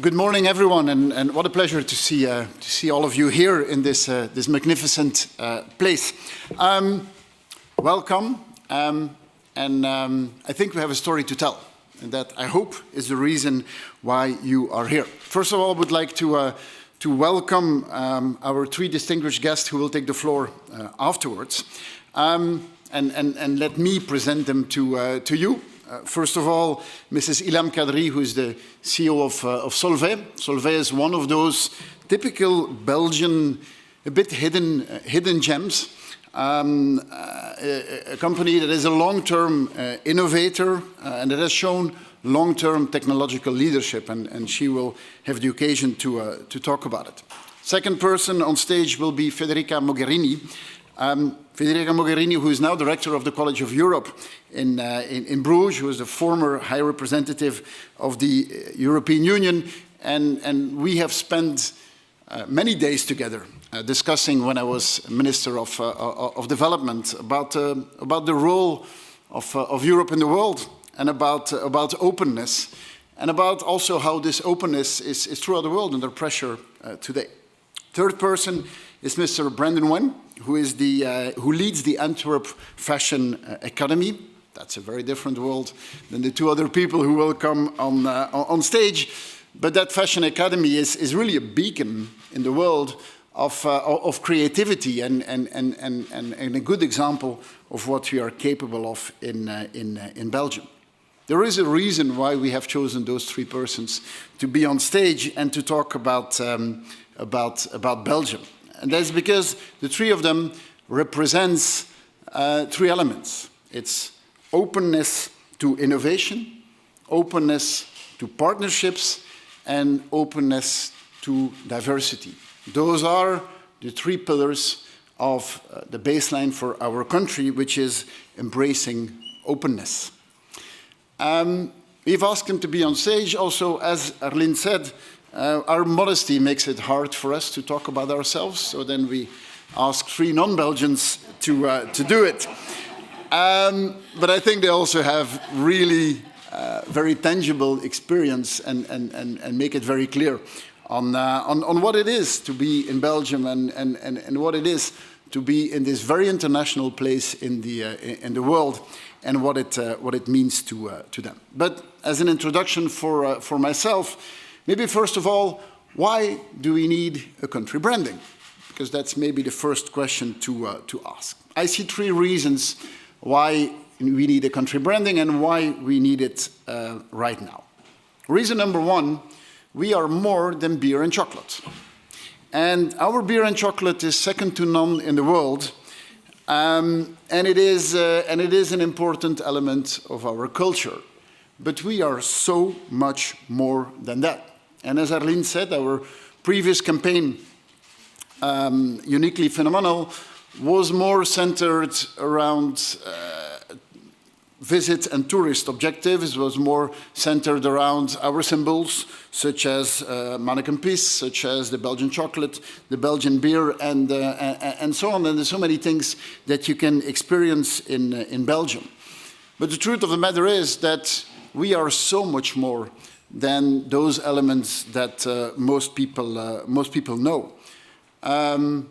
Good morning, everyone, and what a pleasure to see all of you here in this magnificent place. Welcome, and I think we have a story to tell, and that I hope is the reason why you are here. First of all, I would like to welcome our three distinguished guests who will take the floor afterwards, and let me present them to you. First of all, Mrs. Ilham Kadri, who is the CEO of Solvay. Solvay is one of those typical Belgian, a bit hidden gems. A company that is a long-term innovator and that has shown long-term technological leadership, and she will have the occasion to talk about it. Second person on stage will be Federica Mogherini. Federica Mogherini, who is now director of the College of Europe in Bruges, who is the former High Representative of the European Union, and we have spent many days together discussing, when I was Minister of Development, about the role of Europe in the world, and about openness, and about also how this openness is throughout the world under pressure today. Third person is Mr. Brandon Wen, who leads the Antwerp Fashion Academy. That's a very different world than the two other people who will come on stage. But that Fashion Academy is really a beacon in the world of creativity and a good example of what we are capable of in Belgium. There is a reason why we have chosen those three persons to be on stage and to talk about Belgium. And that's because the three of them represents three elements. It's openness to innovation, openness to partnerships, and openness to diversity. Those are the three pillars of the baseline for our country, which is embracing openness. We've asked him to be on stage. Also, as Arlene said, our modesty makes it hard for us to talk about ourselves, so then we ask three non-Belgians to do it. But I think they also have really very tangible experience and make it very clear on what it is to be in Belgium and what it is to be in this very international place in the world, and what it means to them. But as an introduction for myself, maybe first of all, why do we need a country branding? Because that's maybe the first question to ask. I see three reasons why we need a country branding and why we need it right now. Reason number one, we are more than beer and chocolate. And our beer and chocolate is second to none in the world. And it is an important element of our culture. But we are so much more than that. And as Arlene said, our previous campaign, Uniquely Phenomenal, was more centered around visit and tourist objectives. It was more centered around our symbols, such as Manneken-Pis, such as the Belgian chocolate, the Belgian beer, and so on. And there's so many things that you can experience in Belgium. But the truth of the matter is that we are so much more than those elements that most people know. And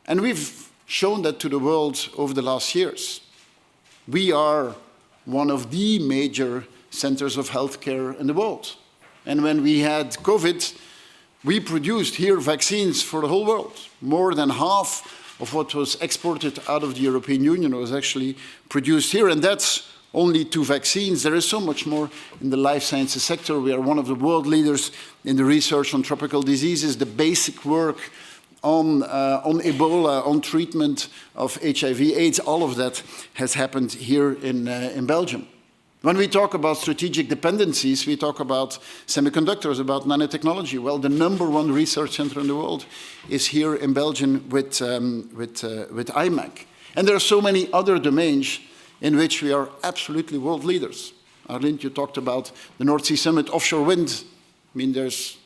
we've shown that to the world over the last years. We are one of the major centers of healthcare in the world. And when we had COVID, we produced here vaccines for the whole world. More than half of what was exported out of the European Union was actually produced here, and that's only 2 vaccines. There is so much more in the life sciences sector. We are one of the world leaders in the research on tropical diseases, the basic work on Ebola, on treatment of HIV/AIDS. All of that has happened here in Belgium. When we talk about strategic dependencies, we talk about semiconductors, about nanotechnology. Well, the #1 research center in the world is here in Belgium with IMEC. And there are so many other domains in which we are absolutely world leaders. Arlene, you talked about the North Sea Summit, offshore wind. I mean, there's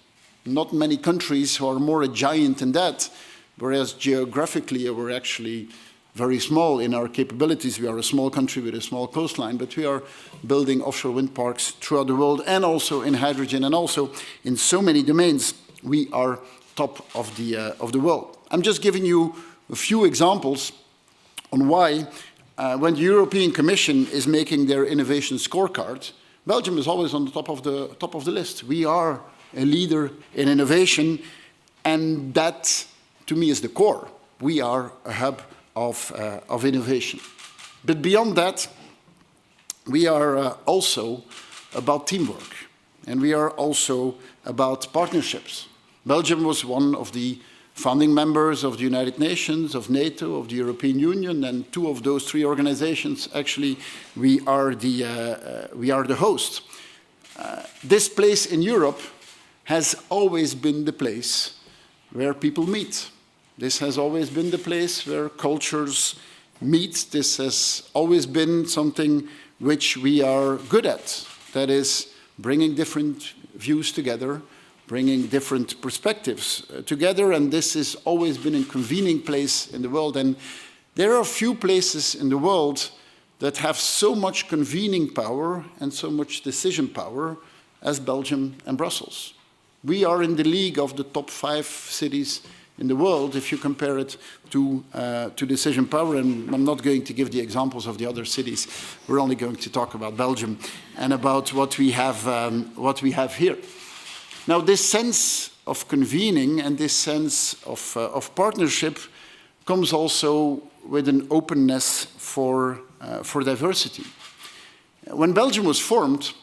not many countries who are more a giant in that, whereas geographically we're actually very small in our capabilities. We are a small country with a small coastline, but we are building offshore wind parks throughout the world, and also in hydrogen, and also in so many domains. We are top of the world. I'm just giving you a few examples on why, when the European Commission is making their innovation scorecard, Belgium is always on the top of the list. We are a leader in innovation, and that, to me, is the core. We are a hub of innovation. But beyond that, we are also about teamwork, and we are also about partnerships. Belgium was one of the founding members of the United Nations, of NATO, of the European Union, and two of those three organizations, actually, we are the host. This place in Europe has always been the place where people meet. This has always been the place where cultures meet. This has always been something which we are good at. That is, bringing different views together, bringing different perspectives together, and this has always been a convening place in the world. And there are few places in the world that have so much convening power and so much decision power as Belgium and Brussels. We are in the league of the top 5 cities in the world if you compare it to decision power, and I'm not going to give the examples of the other cities. We're only going to talk about Belgium and about what we have here. Now, this sense of convening and this sense of partnership comes also with an openness for diversity. When Belgium was formed,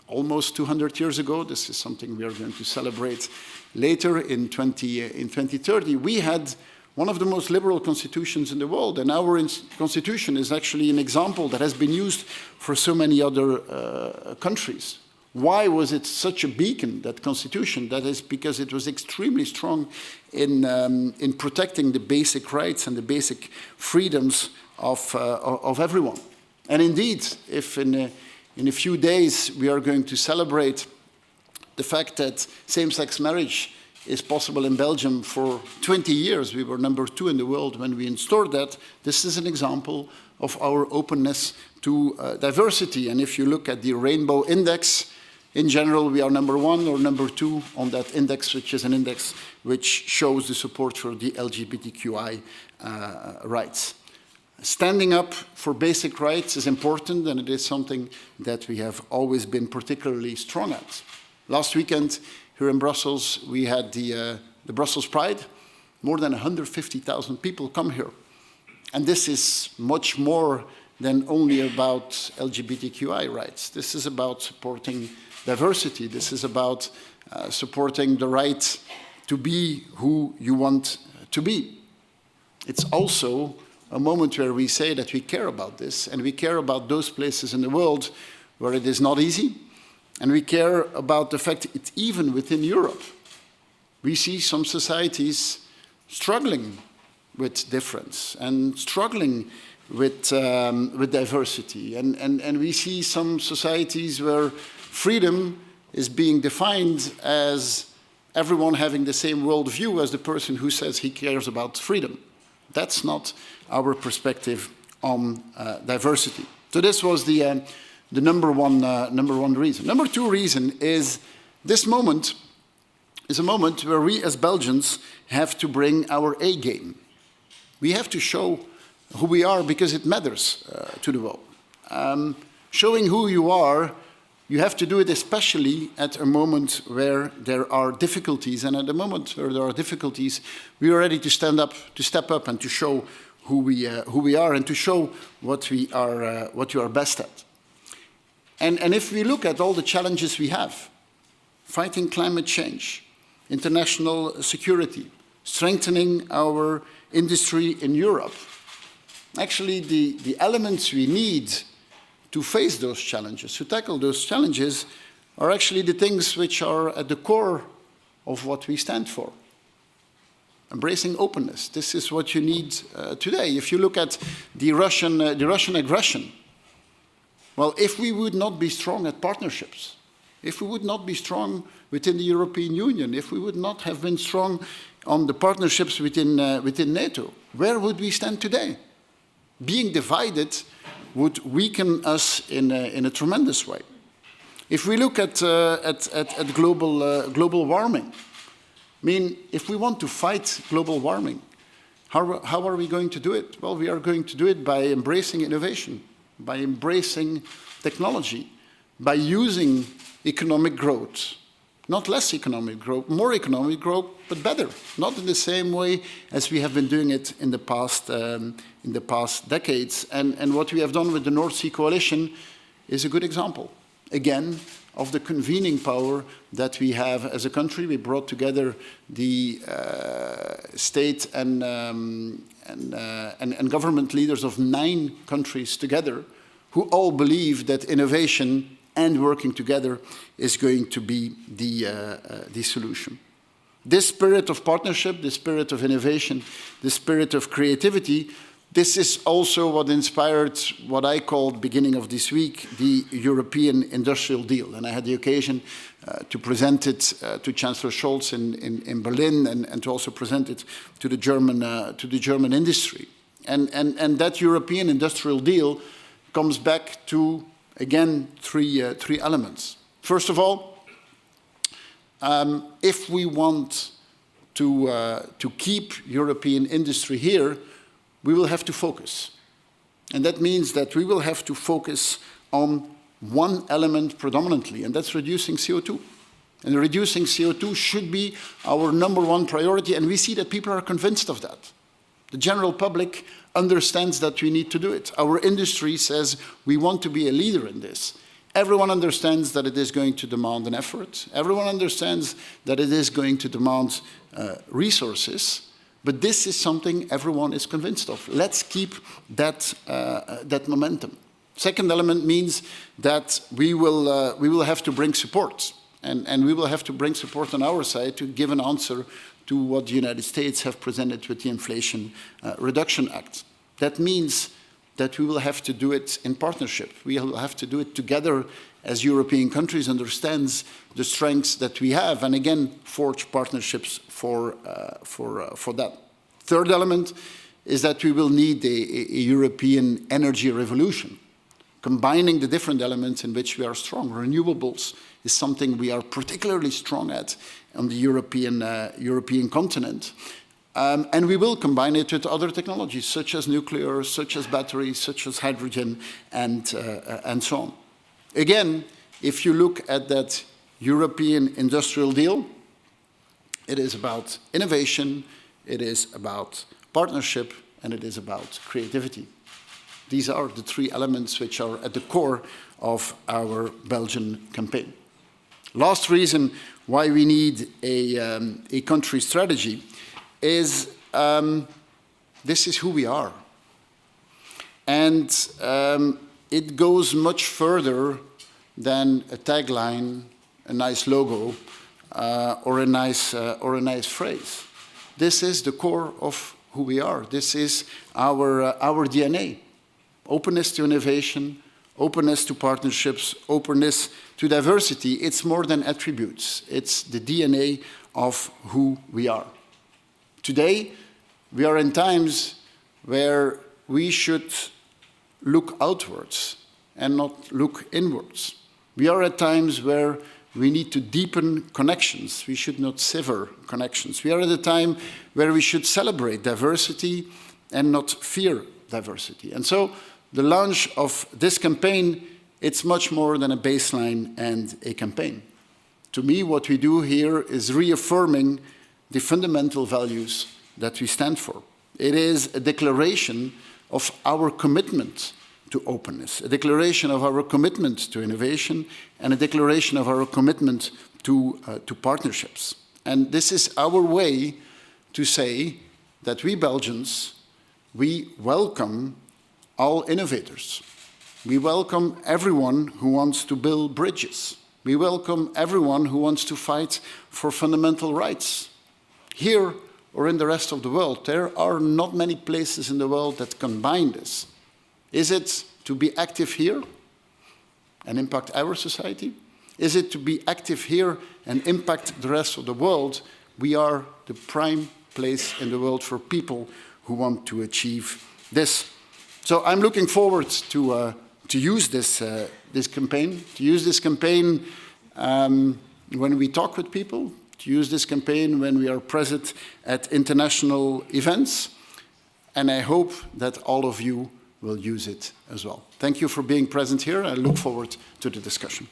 almost 200 years ago, this is something we are going to celebrate later in 2030, we had one of the most liberal constitutions in the world, and our constitution is actually an example that has been used for so many other countries. Why was it such a beacon, that constitution? That is because it was extremely strong in protecting the basic rights and the basic freedoms of everyone. And indeed, if in a few days we are going to celebrate the fact that same-sex marriage is possible in Belgium for 20 years, we were number 2 in the world when we installed that, this is an example of our openness to diversity. And if you look at the Rainbow Index, in general, we are number 1 or number 2 on that index, which is an index which shows the support for the LGBTQI rights. Standing up for basic rights is important, and it is something that we have always been particularly strong at. Last weekend, here in Brussels, we had the Brussels Pride. More than 150,000 people come here. And this is much more than only about LGBTQI rights. This is about supporting diversity. This is about supporting the right to be who you want to be. It's also a moment where we say that we care about this, and we care about those places in the world where it is not easy, and we care about the fact that even within Europe, we see some societies struggling with difference and struggling with diversity. And we see some societies where freedom is being defined as everyone having the same worldview as the person who says he cares about freedom. That's not our perspective on diversity. So this was the number one reason. Number 2 reason is this moment is a moment where we as Belgians have to bring our A game. We have to show who we are because it matters to the world. Showing who you are, you have to do it especially at a moment where there are difficulties. And at the moment where there are difficulties, we are ready to stand up, to step up, and to show who we are, and to show what you are best at. And if we look at all the challenges we have, fighting climate change, international security, strengthening our industry in Europe, actually the elements we need to face those challenges, to tackle those challenges, are actually the things which are at the core of what we stand for. Embracing openness. This is what you need today. If you look at the Russian aggression, well, if we would not be strong at partnerships, if we would not be strong within the European Union, if we would not have been strong on the partnerships within NATO, where would we stand today? Being divided would weaken us in a tremendous way. If we look at global warming, I mean, if we want to fight global warming, how are we going to do it? Well, we are going to do it by embracing innovation, by embracing technology, by using economic growth. Not less economic growth, more economic growth, but better. Not in the same way as we have been doing it in the past decades. And what we have done with the North Sea Coalition is a good example, again, of the convening power that we have as a country. We brought together the state and government leaders of 9 countries together, who all believe that innovation and working together is going to be the solution. This spirit of partnership, this spirit of innovation, this spirit of creativity, this is also what inspired what I called, beginning of this week, the European Industrial Deal. And I had the occasion to present it to Chancellor Scholz in Berlin, and to also present it to the German industry. And that European Industrial Deal comes back to, again, three elements. First of all, if we want to keep European industry here, we will have to focus. And that means that we will have to focus on one element predominantly, and that's reducing CO2. And reducing CO2 should be our #1 priority, and we see that people are convinced of that. The general public understands that we need to do it. Our industry says we want to be a leader in this. Everyone understands that it is going to demand an effort. Everyone understands that it is going to demand resources. But this is something everyone is convinced of. Let's keep that momentum. Second element means that we will have to bring support. And we will have to bring support on our side to give an answer to what the United States have presented with the Inflation Reduction Act. That means that we will have to do it in partnership. We will have to do it together as European countries understands the strengths that we have, and again, forge partnerships for that. Third element is that we will need a European energy revolution, combining the different elements in which we are strong. Renewables is something we are particularly strong at on the European continent. And we will combine it with other technologies, such as nuclear, such as batteries, such as hydrogen, and so on. Again, if you look at that European Industrial Deal, it is about innovation, it is about partnership, and it is about creativity. These are the 3 elements which are at the core of our Belgian campaign. Last reason why we need a country strategy is this is who we are. And it goes much further than a tagline, a nice logo, or a nice phrase. This is the core of who we are. This is our DNA. Openness to innovation, openness to partnerships, openness to diversity. It's more than attributes. It's the DNA of who we are. Today, we are in times where we should look outwards and not look inwards. We are at times where we need to deepen connections. We should not sever connections. We are at a time where we should celebrate diversity and not fear diversity. And so the launch of this campaign, it's much more than a baseline and a campaign. To me, what we do here is reaffirming the fundamental values that we stand for. It is a declaration of our commitment to openness, a declaration of our commitment to innovation, and a declaration of our commitment to partnerships. And this is our way to say that we Belgians, we welcome all innovators. We welcome everyone who wants to build bridges. We welcome everyone who wants to fight for fundamental rights. Here or in the rest of the world, there are not many places in the world that combine this. Is it to be active here and impact our society? Is it to be active here and impact the rest of the world? We are the prime place in the world for people who want to achieve this. So I'm looking forward to use this campaign, when we talk with people, to use this campaign when we are present at international events, and I hope that all of you will use it as well. Thank you for being present here. I look forward to the discussion.